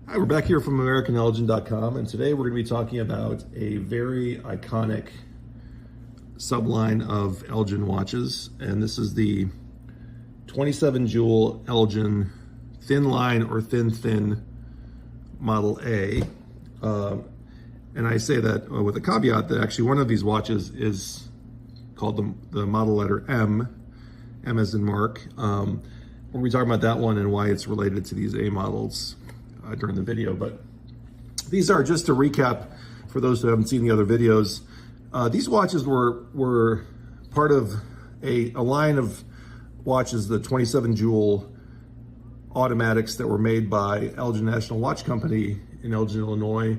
Hi, we're back here from AmericanElgin.com, and today we're going to be talking about a very iconic subline of Elgin watches, and this is the 27 jewel Elgin thin line or thin Model A. And I say that with a caveat that actually one of these watches is called the model letter M as in Mark. We're going to be talking about that one and why it's related to these A models during the video. But these are, just to recap for those who haven't seen the other videos, these watches were part of a line of watches, the 27 jewel automatics that were made by Elgin National Watch Company in Elgin, Illinois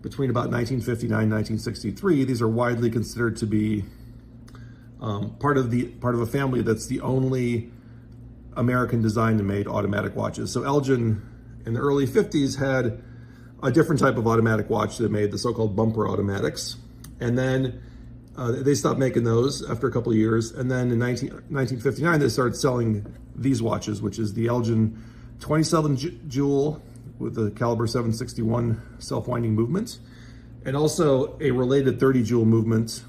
between about 1959 and 1963. These are widely considered to be part of a family that's the only American designed and made automatic watches. So Elgin in the early 50s had a different type of automatic watch that made the so-called bumper automatics. And then they stopped making those after a couple of years. And then in 1959, they started selling these watches, which is the Elgin 27 jewel with the caliber 761 self-winding movement, and also a related 30 jewel movement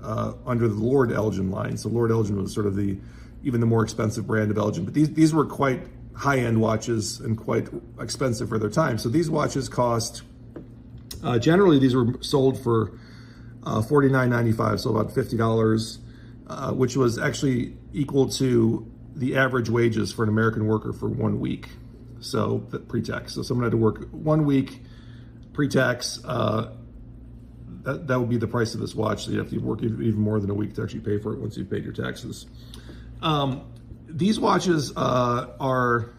under the Lord Elgin line. So Lord Elgin was sort of even the more expensive brand of Elgin, but these were quite high-end watches and quite expensive for their time. So these watches cost, generally these were sold for $49.95, so about $50, which was actually equal to the average wages for an American worker for 1 week. So pre-tax. So someone had to work 1 week pre-tax. That would be the price of this watch. So you have to work even more than a week to actually pay for it once you've paid your taxes. These watches are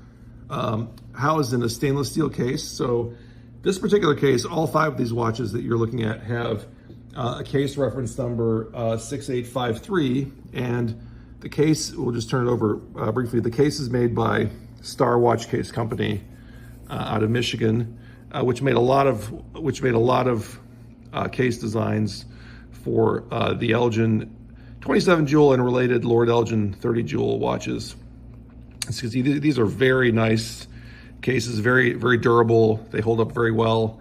housed in a stainless steel case. So this particular case, all 5 of these watches that you're looking at have a case reference number 6853, and the case, we'll just turn it over briefly. The case is made by Star Watch Case Company out of Michigan, which made a lot of case designs for the Elgin 27 jewel and related Lord Elgin 30 jewel watches. So you see, these are very nice cases, very durable. They hold up very well.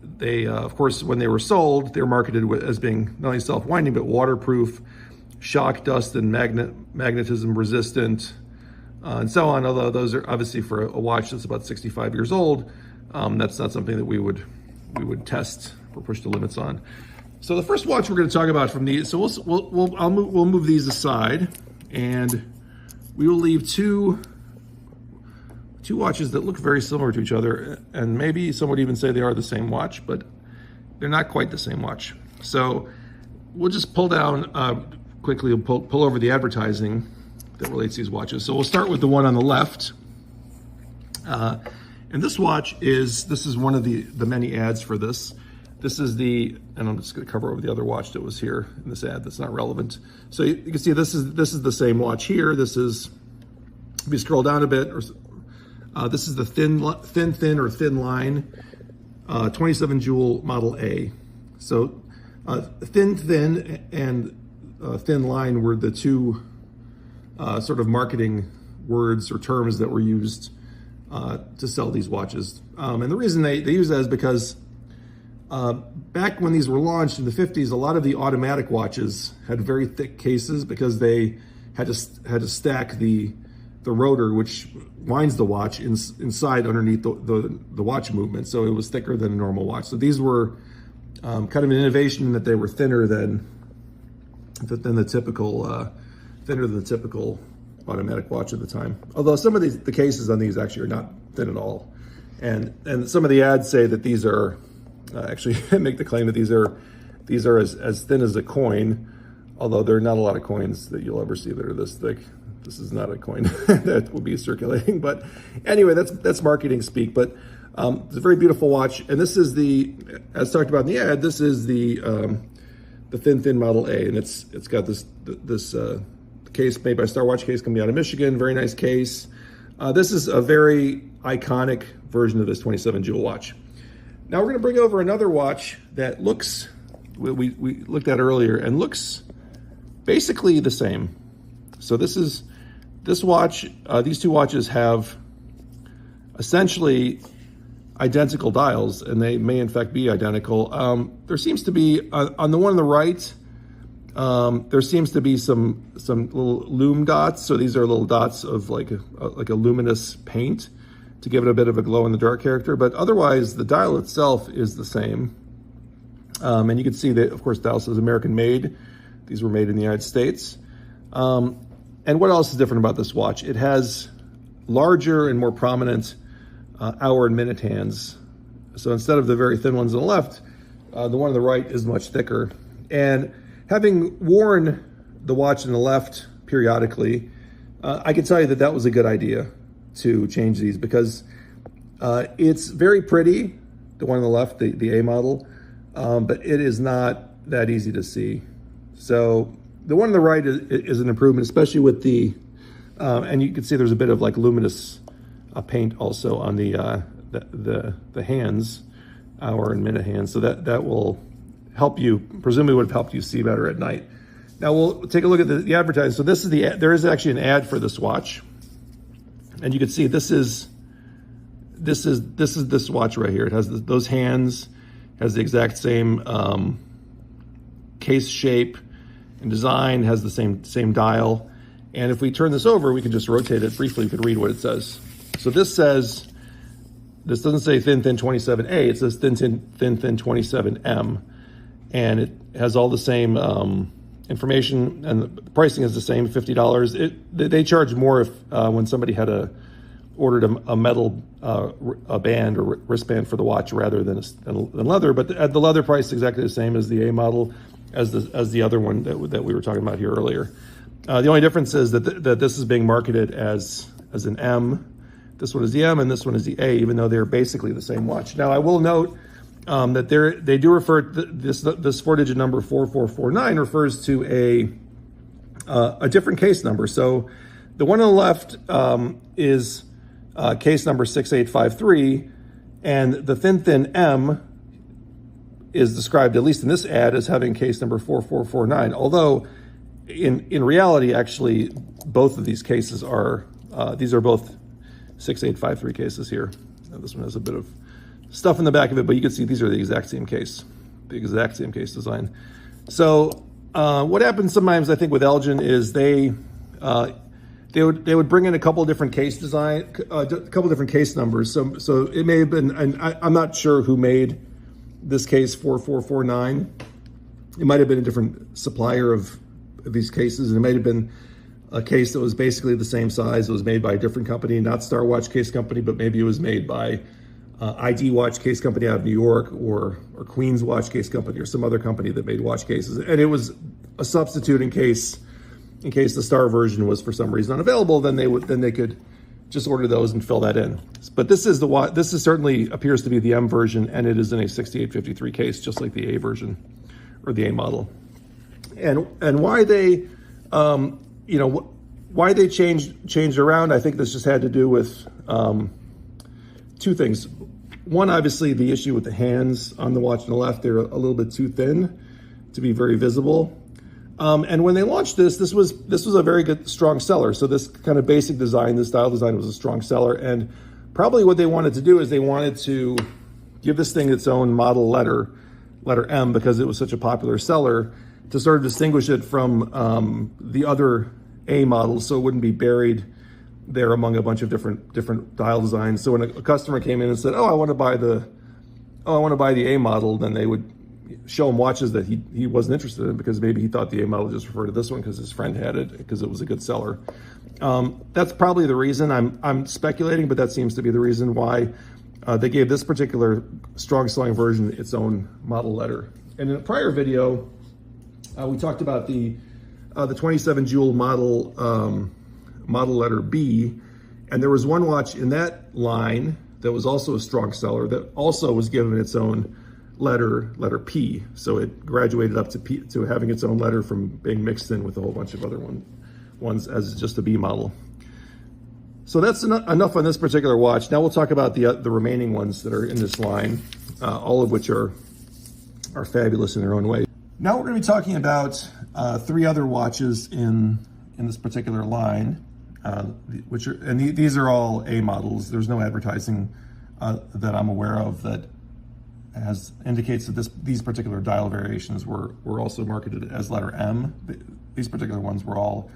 They, of course, when they were sold, they were marketed as being not only self-winding, but waterproof, shock, dust, and magnetism resistant, and so on. Although those are obviously for a watch that's about 65 years old, that's not something that we would test or push the limits on. So the first watch we're going to talk about from these, so we'll move these aside, and we will leave two watches that look very similar to each other, and maybe some would even say they are the same watch, but they're not quite the same watch. So we'll just pull down quickly, we'll pull over the advertising that relates to these watches. So we'll start with the one on the left. And this watch this is one of the many ads for this. This is and I'm just going to cover over the other watch that was here in this ad that's not relevant. So you can see this is the same watch here. This is, if you scroll down a bit, this is the thin line 27 jewel Model A. So thin and thin line were the two sort of marketing words or terms that were used to sell these watches. And the reason they use that is because back when these were launched in the 50s, a lot of the automatic watches had very thick cases because they had to stack the rotor, which winds the watch inside underneath the watch movement. So it was thicker than a normal watch. So these were kind of an innovation in that they were thinner than the typical automatic watch at the time. Although some of the cases on these actually are not thin at all. And some of the ads say that these are actually make the claim that these are as thin as a coin, although there are not a lot of coins that you'll ever see that are this thick. This is not a coin that will be circulating, but anyway, that's marketing speak. But it's a very beautiful watch, and this is as talked about in the ad, this is the thin Model A, and it's got this case made by Star Watch Case Company out of Michigan. Very nice case. This is a very iconic version of this 27 jewel watch. Now we're going to bring over another watch that looks, we looked at earlier, and looks basically the same. So this watch, these two watches have essentially identical dials, and they may in fact be identical. There seems to be, on the one on the right, there seems to be some little lume dots. So these are little dots of like a luminous paint to give it a bit of a glow in the dark character. But otherwise, the dial itself is the same. And you can see that, of course, dial says American made. These were made in the United States. And what else is different about this watch? It has larger and more prominent hour and minute hands. So instead of the very thin ones on the left, the one on the right is much thicker. And having worn the watch on the left periodically, I can tell you that that was a good idea to change these, because it's very pretty, the one on the left, the A model, but it is not that easy to see. So the one on the right is an improvement, especially with the, and you can see there's a bit of like luminous paint also on the hands, hour and minute hands. So that will help you, presumably would have helped you see better at night. Now we'll take a look at the advertising. So this is there is actually an ad for this watch. And you can see this is this watch right here. It has those hands, has the exact same case shape and design, has the same dial. And if we turn this over, we can just rotate it briefly. We can read what it says. So this doesn't say thin 27A, it says thin 27M. And it has all the same information, and the pricing is the same, $50. They charge more if when somebody had ordered a metal a band or wristband for the watch rather than leather. But the leather price is exactly the same as the A model, as the other one that we were talking about here earlier. The only difference is that this is being marketed as an M. This one is the M and this one is the A, even though they're basically the same watch. Now I will note that they do refer to this 4-digit number 4449 refers to a different case number. So the one on the left is case number 6853, and the thin M is described, at least in this ad, as having case number 4449. Although in reality, actually, both of these cases are these are both 6853 cases here. Now, this one has a bit of stuff in the back of it, but you can see these are the exact same case design. So what happens sometimes, I think, with Elgin is they would bring in a couple of different case different case numbers. So it may have been, and I'm not sure who made this case 4449. It might have been a different supplier of these cases, and it might have been a case that was basically the same size. It was made by a different company, not Star Watch Case Company, but maybe it was made by ID Watch Case Company out of New York, or Queen's Watch Case Company, or some other company that made watch cases. And it was a substitute in case the Star version was for some reason unavailable. Then they could just order those and fill that in. But this is certainly appears to be the M version, and it is in a 6853 case, just like the A version or the A model. And why they why they changed around, I think this just had to do with two things. One, obviously, the issue with the hands on the watch on the left, they're a little bit too thin to be very visible. And when they launched this was a very good, strong seller. So this kind of basic design, this dial design, was a strong seller. And probably what they wanted to do is they wanted to give this thing its own model letter M, because it was such a popular seller, to sort of distinguish it from the other A models, so it wouldn't be buried there among a bunch of different dial designs. So when a customer came in and said, I want to buy the A model, then they would show him watches that he wasn't interested in, because maybe he thought the A model just referred to this one because his friend had it, because it was a good seller. That's probably the reason. I'm speculating, but that seems to be the reason why they gave this particular strong selling version its own model letter. And in a prior video, we talked about the 27 jewel model letter B, and there was one watch in that line that was also a strong seller that also was given its own letter P. So it graduated up to having its own letter from being mixed in with a whole bunch of other ones as just a B model. So that's enough on this particular watch. Now we'll talk about the remaining ones that are in this line, all of which are fabulous in their own way. Now we're going to be talking about three other watches in this particular line, these are all A models. There's no advertising that I'm aware of that indicates that these particular dial variations were also marketed as letter M. These particular ones were all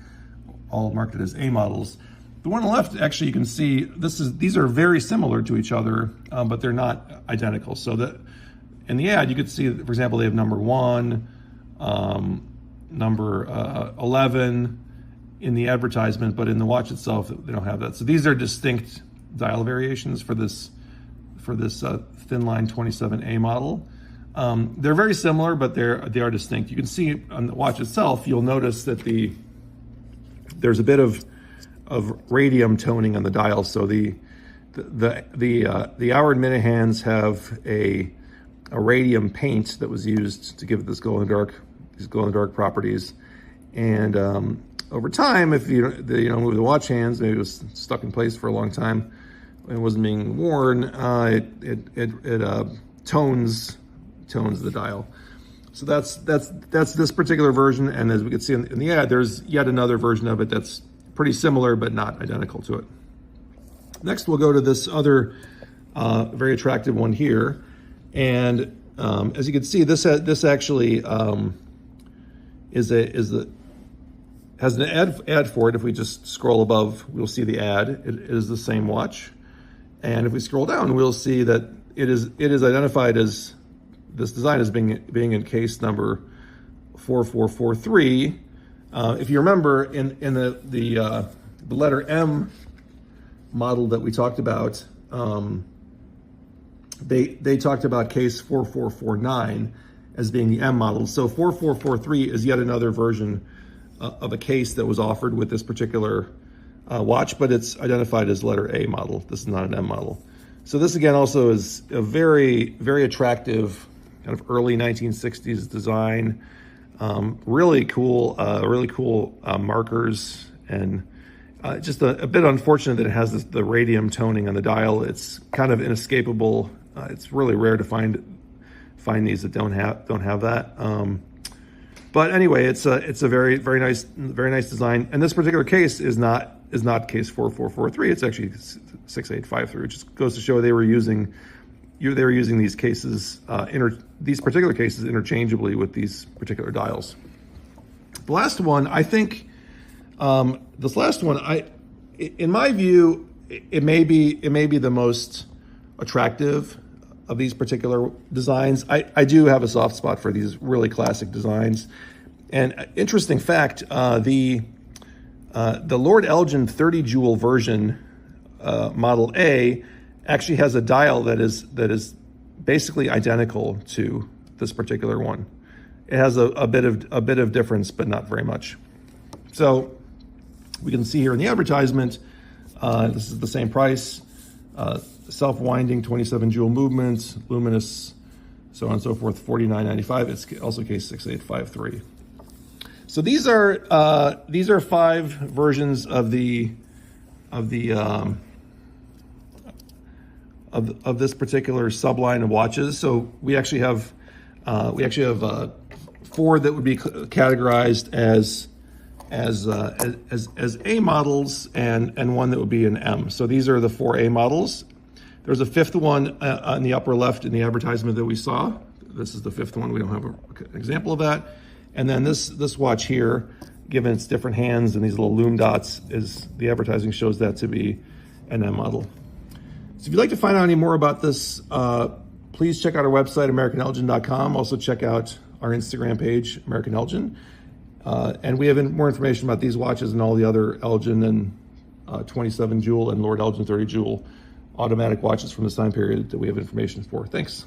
marketed as A models. The one on the left, actually, you can see these are very similar to each other, but they're not identical. So that in the ad, you could see, for example, they have number 1, number 11 in the advertisement, but in the watch itself, they don't have that. So these are distinct dial variations for this thin line 27A model. They're very similar, but they are distinct. You can see on the watch itself, you'll notice that there's a bit of radium toning on the dial. So the hour and minute hands have a radium paint that was used to give it these glow in the dark properties. And over time, if you don't move the watch hands, maybe it was stuck in place for a long time, it wasn't being worn, it tones the dial. So that's this particular version, and as we can see in the ad, there's yet another version of it that's pretty similar but not identical to it. Next, we'll go to this other very attractive one here, and as you can see, this actually has an ad for it. If we just scroll above, we'll see the ad. It is the same watch. And if we scroll down, we'll see that it is identified as, this design as being in case number 4443. If you remember, in the letter M model that we talked about, they talked about case 4449 as being the M model. So 4443 is yet another version of a case that was offered with this particular watch, but it's identified as letter A model. This is not an M model. So this again also is a very, very attractive kind of early 1960s design. Really cool markers, and just a bit unfortunate that it has the radium toning on the dial. It's kind of inescapable. It's really rare to find these that don't have that. But anyway, it's a very nice design. And this particular case is not case 4443. It's actually 6853, which just goes to show they were using these cases, these particular cases interchangeably with these particular dials. The last one, I think, in my view, it may be the most attractive of these particular designs. I do have a soft spot for these really classic designs. And interesting fact, the Lord Elgin 30 joule version, Model A, actually has a dial that is basically identical to this particular one. It has a bit of difference, but not very much. So we can see here in the advertisement, this is the same price, self-winding 27 joule movement, luminous, so on and so forth, $49.95. It's also case 6853. So these are 5 versions of this particular subline of watches. So we actually have 4 that would be categorized as A models, and 1 that would be an M. So these are the 4 A models. There's a 5th one on the upper left in the advertisement that we saw. This is the 5th one. We don't have an example of that. And then this watch here, given its different hands and these little lume dots, is the advertising shows that to be an M model. So if you'd like to find out any more about this, please check out our website, AmericanElgin.com. Also check out our Instagram page, American Elgin. And we have more information about these watches and all the other Elgin and 27 joule and Lord Elgin 30 joule automatic watches from this time period that we have information for. Thanks.